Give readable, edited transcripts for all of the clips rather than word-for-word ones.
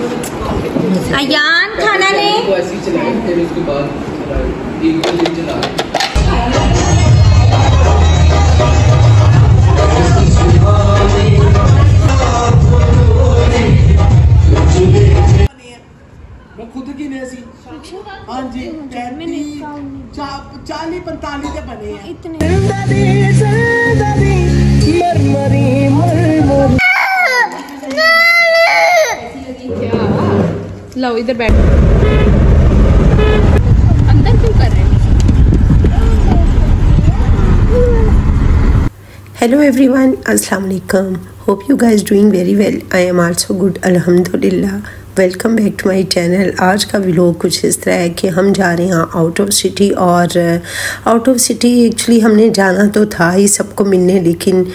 अयान खाना ले। ऐसे ही चलाएं, फिर उसके बाद एक दिन चला मैं खुद की नहीं सी। हाँ जी 40-45 के बने हैं इतने। लो इधर बैठ। अंदर क्यों कर रहे हैं? Hello everyone, Assalamu alaikum. Hope you guys doing very well. I am also good, Alhamdulillah. Welcome back to my channel. आज का व्लॉग कुछ इस तरह है कि हम जा रहे हैं आउट ऑफ सिटी, और आउट ऑफ सिटी एक्चुअली हमने जाना तो था ही सबको मिलने, लेकिन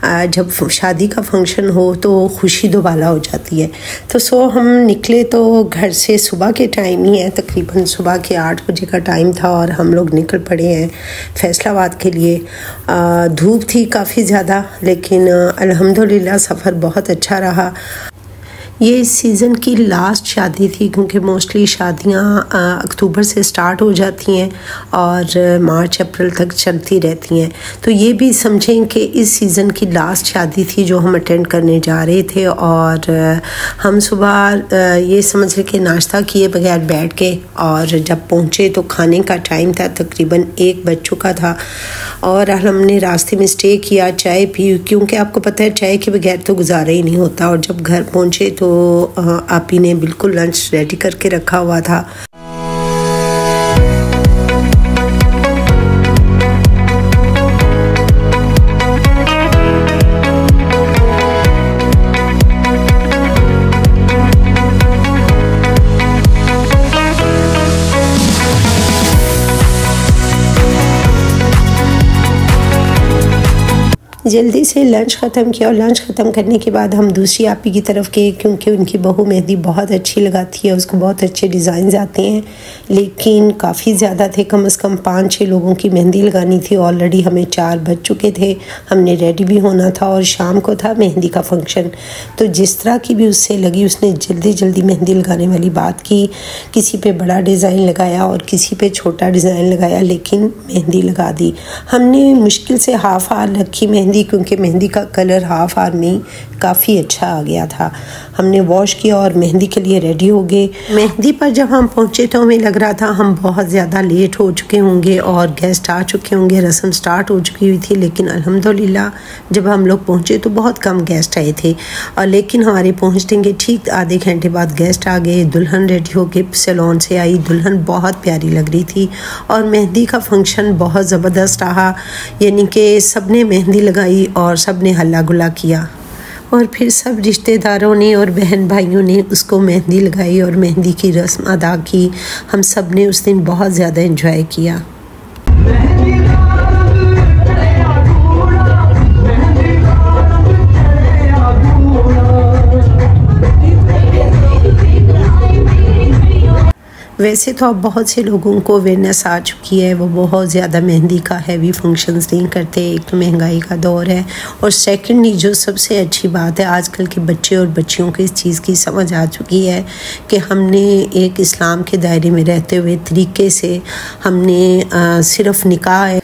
जब शादी का फंक्शन हो तो खुशी दोबाला हो जाती है। तो हम निकले तो घर से सुबह के टाइम ही है, तकरीबन सुबह के 8 बजे का टाइम था, और हम लोग निकल पड़े हैं फैसलाबाद के लिए। धूप थी काफ़ी ज़्यादा, लेकिन अल्हम्दुलिल्लाह सफ़र बहुत अच्छा रहा। ये इस सीज़न की लास्ट शादी थी, क्योंकि मोस्टली शादियां अक्टूबर से स्टार्ट हो जाती हैं और मार्च अप्रैल तक चलती रहती हैं। तो ये भी समझें कि इस सीज़न की लास्ट शादी थी जो हम अटेंड करने जा रहे थे। और हम सुबह ये समझ रहे कि नाश्ता किए बगैर बैठ गए, और जब पहुँचे तो खाने का टाइम था, तकरीबन 1 बज चुका था। और हमने रास्ते में स्टे किया, चाय पी, क्योंकि आपको पता है चाय के बगैर तो गुजारा ही नहीं होता। और जब घर पहुँचे तो आप ही ने बिल्कुल लंच रेडी करके रखा हुआ था। जल्दी से लंच ख़त्म किया, और लंच ख़त्म करने के बाद हम दूसरी आपी की तरफ गए, क्योंकि उनकी बहू मेहंदी बहुत अच्छी लगाती है, उसको बहुत अच्छे डिज़ाइन आते हैं। लेकिन काफ़ी ज़्यादा थे, कम से कम 5-6 लोगों की मेहंदी लगानी थी। ऑलरेडी हमें 4 बज चुके थे, हमने रेडी भी होना था, और शाम को था मेहंदी का फंक्शन। तो जिस तरह की भी उससे लगी, उसने जल्दी जल्दी मेहंदी लगाने वाली बात की। किसी पे बड़ा डिज़ाइन लगाया और किसी पे छोटा डिज़ाइन लगाया, लेकिन मेहंदी लगा दी। हमने मुश्किल से हाफ आवर रखी मेहंदी, क्योंकि मेहंदी का कलर हाफ आवर में काफ़ी अच्छा आ गया था। हमने वॉश किया और मेहंदी के लिए रेडी हो गए। मेहंदी पर जब हम पहुंचे तो हमें लग रहा था हम बहुत ज़्यादा लेट हो चुके होंगे और गेस्ट आ चुके होंगे, रस्म स्टार्ट हो चुकी हुई थी। लेकिन अल्हम्दुलिल्लाह जब हम लोग पहुंचे तो बहुत कम गेस्ट आए थे, और लेकिन हमारे पहुंचने के ठीक आधे घंटे बाद गेस्ट आ गए। दुल्हन रेडी होके सैलून से आई, दुल्हन बहुत प्यारी लग रही थी, और मेहंदी का फंक्शन बहुत ज़बरदस्त रहा। यानी कि सब ने मेहंदी लगाई और सब ने हल्ला गुल्ला किया, और फिर सब रिश्तेदारों ने और बहन भाइयों ने उसको मेहंदी लगाई और मेहंदी की रस्म अदा की। हम सब ने उस दिन बहुत ज़्यादा एंजॉय किया। वैसे तो अब बहुत से लोगों को अवेयरनेस आ चुकी है, वो बहुत ज़्यादा मेहंदी का हैवी फंक्शंस नहीं करते। एक तो महंगाई का दौर है, और सेकेंडली जो सबसे अच्छी बात है, आजकल के बच्चे और बच्चियों को इस चीज़ की समझ आ चुकी है कि हमने एक इस्लाम के दायरे में रहते हुए तरीके से हमने सिर्फ़ निकाह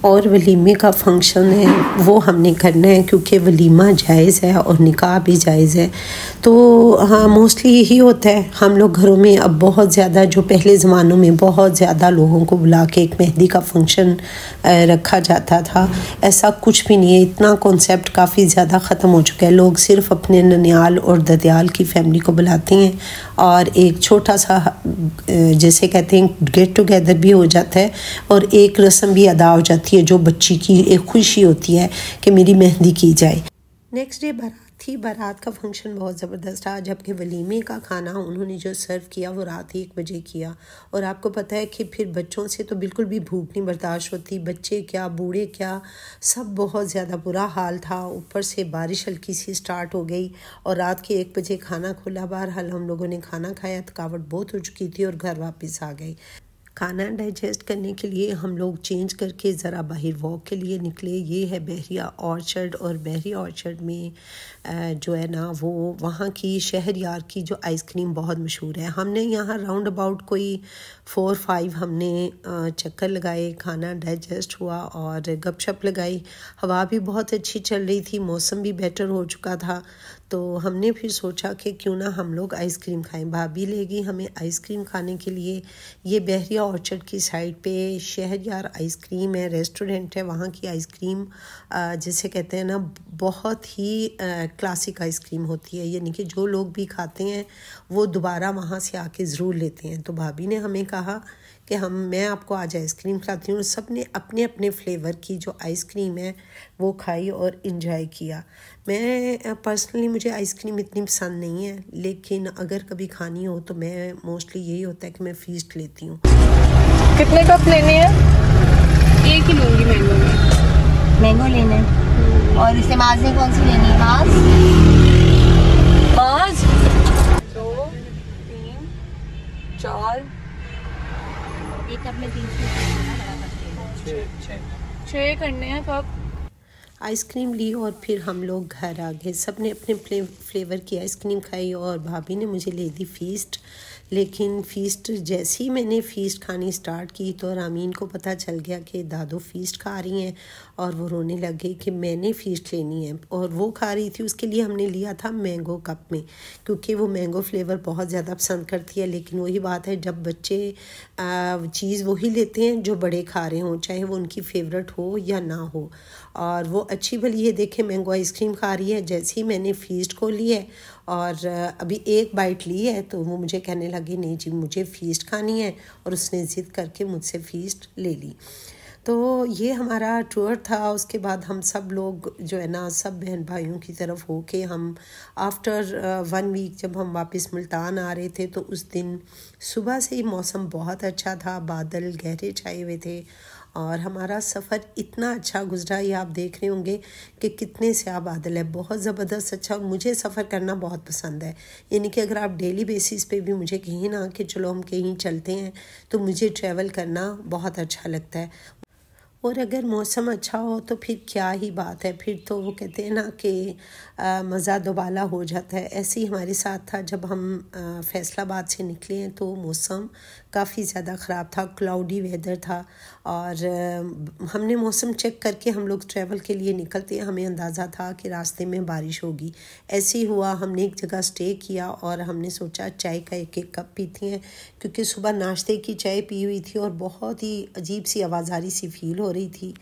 और वलीमे का फंक्शन है वो हमने करना है, क्योंकि वलीमा जायज़ है और निकाह भी जायज़ है। तो हाँ, मोस्टली यही होता है। हम लोग घरों में अब बहुत ज़्यादा, जो पहले ज़मानों में बहुत ज़्यादा लोगों को बुला के एक मेहंदी का फंक्शन रखा जाता था, ऐसा कुछ भी नहीं है। इतना कॉन्सेप्ट काफ़ी ज़्यादा ख़त्म हो चुका है। लोग सिर्फ़ अपने ननियाल और ददियाल की फैमिली को बुलाते हैं, और एक छोटा सा जैसे कहते हैं गेट टुगेदर भी हो जाता है, और एक रस्म भी अदा हो जाती है, जो बच्ची की एक खुशी होती है कि मेरी मेहंदी की जाए। नेक्स्ट डे बारात थी। बारात का फंक्शन बहुत ज़बरदस्त था, जबकि वलीमे का खाना उन्होंने जो सर्व किया वो रात 1 बजे किया। और आपको पता है कि फिर बच्चों से तो बिल्कुल भी भूख नहीं बर्दाश्त होती, बच्चे क्या बूढ़े क्या, सब बहुत ज़्यादा बुरा हाल था। ऊपर से बारिश हल्की सी स्टार्ट हो गई, और रात के 1 बजे खाना खुला। बहरहाल हम लोगों ने खाना खाया, थकावट बहुत हो चुकी थी और घर वापस आ गई। खाना डाइजेस्ट करने के लिए हम लोग चेंज करके ज़रा बाहर वॉक के लिए निकले। ये है बहरिया ऑर्चर्ड, और बहरिया ऑर्चर्ड में जो है ना वो वहाँ की शहरयार की जो आइसक्रीम बहुत मशहूर है। हमने यहाँ राउंड अबाउट कोई 4-5 हमने चक्कर लगाए, खाना डाइजेस्ट हुआ और गपशप लगाई। हवा भी बहुत अच्छी चल रही थी, मौसम भी बेटर हो चुका था, तो हमने फिर सोचा कि क्यों ना हम लोग आइसक्रीम खाएं। भाभी ले गई हमें आइसक्रीम खाने के लिए। ये बहरिया ऑर्चर्ड की साइड पे शहरयार आइसक्रीम है, रेस्टोरेंट है। वहाँ की आइसक्रीम जिसे कहते हैं ना बहुत ही क्लासिक आइसक्रीम होती है, यानी कि जो लोग भी खाते हैं वो दोबारा वहाँ से आके ज़रूर लेते हैं। तो भाभी ने हमें कहा कि मैं आपको आज आइसक्रीम खिलाती हूँ। सब ने अपने अपने फ्लेवर की जो आइसक्रीम है वो खाई और इन्जॉय किया। मैं पर्सनली मुझे आइसक्रीम इतनी पसंद नहीं है, लेकिन अगर कभी खानी हो तो मैं मोस्टली यही होता है कि मैं फीस्ट लेती हूँ। कितने कप लेनी है? एक ही लूँगी मैंगो में। मैंगो लेना है। और इसे माज़ कौन सी लेनी है? माज़ 2, 3, 4 एक कप में 6 करने हैं कप। आइसक्रीम ली और फिर हम लोग घर आ गए। सब ने अपने फ्लेवर की आइसक्रीम खाई और भाभी ने मुझे ले दी फीस्ट। लेकिन फ़ीस्ट जैसे ही मैंने फ़ीस्ट खानी स्टार्ट की तो रामीन को पता चल गया कि दादो फ़ीस्ट खा रही हैं और वो रोने लग गई कि मैंने फ़ीस्ट लेनी है। और वो खा रही थी, उसके लिए हमने लिया था मैंगो कप में, क्योंकि वो मैंगो फ्लेवर बहुत ज़्यादा पसंद करती है। लेकिन वही बात है, जब बच्चे चीज़ वही लेते हैं जो बड़े खा रहे हों, चाहे वो उनकी फेवरेट हो या ना हो। और वो अच्छी भली ये देखे मैंगो आइसक्रीम खा रही है। जैसे ही मैंने फ़ीस्ट को ली है और अभी एक बाइट ली है तो वो मुझे कहने लगी नहीं जी मुझे फ़ीस्ट खानी है, और उसने ज़िद करके मुझसे फ़ीस्ट ले ली। तो ये हमारा टूर था। उसके बाद हम सब लोग जो है ना सब बहन भाइयों की तरफ हो के हम आफ्टर 1 वीक जब हम वापस मुल्तान आ रहे थे तो उस दिन सुबह से ही मौसम बहुत अच्छा था, बादल गहरे छाए हुए थे और हमारा सफ़र इतना अच्छा गुजरा। ये आप देख रहे होंगे कि कितने स्याह बादल है, बहुत ज़बरदस्त अच्छा। मुझे सफ़र करना बहुत पसंद है, यानी कि अगर आप डेली बेसिस पे भी मुझे कहीं ना कि चलो हम कहीं चलते हैं तो मुझे ट्रैवल करना बहुत अच्छा लगता है। और अगर मौसम अच्छा हो तो फिर क्या ही बात है, फिर तो वो कहते हैं ना कि मज़ा दोबाला हो जाता है। ऐसे ही हमारे साथ था जब हम फैसलाबाद से निकले हैं तो मौसम काफ़ी ज़्यादा ख़राब था, क्लाउडी वेदर था और हमने मौसम चेक करके हम लोग ट्रैवल के लिए निकलते हैं। हमें अंदाज़ा था कि रास्ते में बारिश होगी। ऐसे ही हुआ, हमने एक जगह स्टे किया और हमने सोचा चाय का एक कप पीते हैं, क्योंकि सुबह नाश्ते की चाय पी हुई थी और बहुत ही अजीब सी आवाज़ारी सी फील हो रही थी।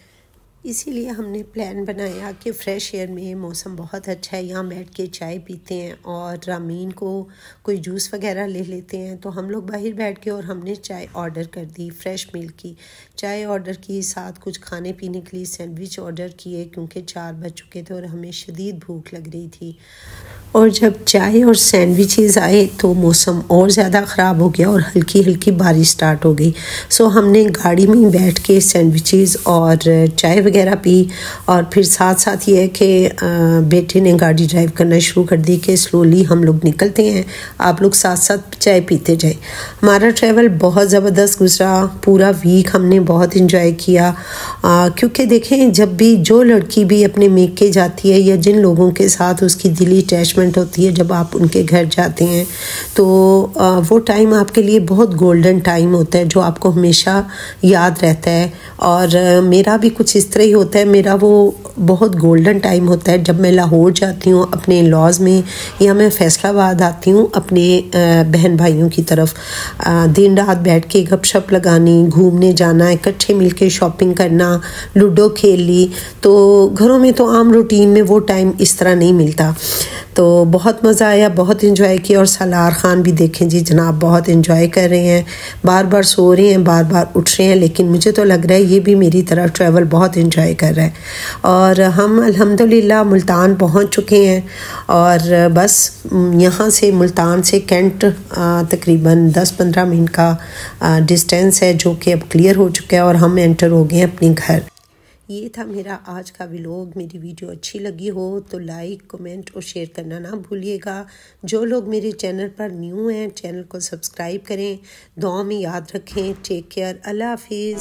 इसीलिए हमने प्लान बनाया कि फ़्रेश एयर में मौसम बहुत अच्छा है, यहाँ बैठ के चाय पीते हैं और रामीन को कोई जूस वगैरह ले लेते हैं। तो हम लोग बाहर बैठ के और हमने चाय ऑर्डर कर दी, फ्रेश मिल्क की चाय ऑर्डर की, साथ कुछ खाने पीने के लिए सैंडविच ऑर्डर किए, क्योंकि 4 बज चुके थे और हमें शदीद भूख लग रही थी। और जब चाय और सैंडविचेस आए तो मौसम और ज़्यादा ख़राब हो गया और हल्की हल्की बारिश स्टार्ट हो गई। सो हमने गाड़ी में बैठ के सैंडविचेस और चाय वगैरह पी और फिर साथ साथ ये है कि बेटे ने गाड़ी ड्राइव करना शुरू कर दी कि स्लोली हम लोग निकलते हैं, आप लोग साथ साथ चाय पीते जाए। हमारा ट्रैवल बहुत ज़बरदस्त गुजरा, पूरा वीक हमने बहुत इंजॉय किया, क्योंकि देखें जब भी जो लड़की भी अपने मेके जाती है या जिन लोगों के साथ उसकी दिली अटैचमेंट होती है, जब आप उनके घर जाते हैं तो वो टाइम आपके लिए बहुत गोल्डन टाइम होता है जो आपको हमेशा याद रहता है। और मेरा भी कुछ इस तरह ही होता है, मेरा वो बहुत गोल्डन टाइम होता है जब मैं लाहौर जाती हूँ अपने लॉज में या मैं फैसलाबाद आती हूँ अपने बहन भाइयों की तरफ। दिन रात बैठ के गपशप लगानी, घूमने जाना, इकट्ठे मिलके शॉपिंग करना, लूडो खेल ली। तो घरों में तो आम रूटीन में वो टाइम इस तरह नहीं मिलता। तो बहुत मज़ा आया, बहुत इंजॉय किया। और सालार ख़ान भी देखें जी जनाब बहुत इंजॉय कर रहे हैं, बार बार सो रहे हैं, बार बार उठ रहे हैं, लेकिन मुझे तो लग रहा है ये भी मेरी तरह ट्रैवल बहुत इंजॉय कर रहा है। और हम अल्हम्दुलिल्लाह मुल्तान पहुंच चुके हैं और बस यहाँ से मुल्तान से कैंट तकरीबन 10-15 मिनट का डिस्टेंस है, जो कि अब क्लियर हो चुका है और हम एंटर हो गए अपने घर। ये था मेरा आज का व्लॉग। मेरी वीडियो अच्छी लगी हो तो लाइक, कमेंट और शेयर करना ना भूलिएगा। जो लोग मेरे चैनल पर न्यू हैं चैनल को सब्सक्राइब करें। दुआ में याद रखें। Take care. अल्लाह हाफिज़।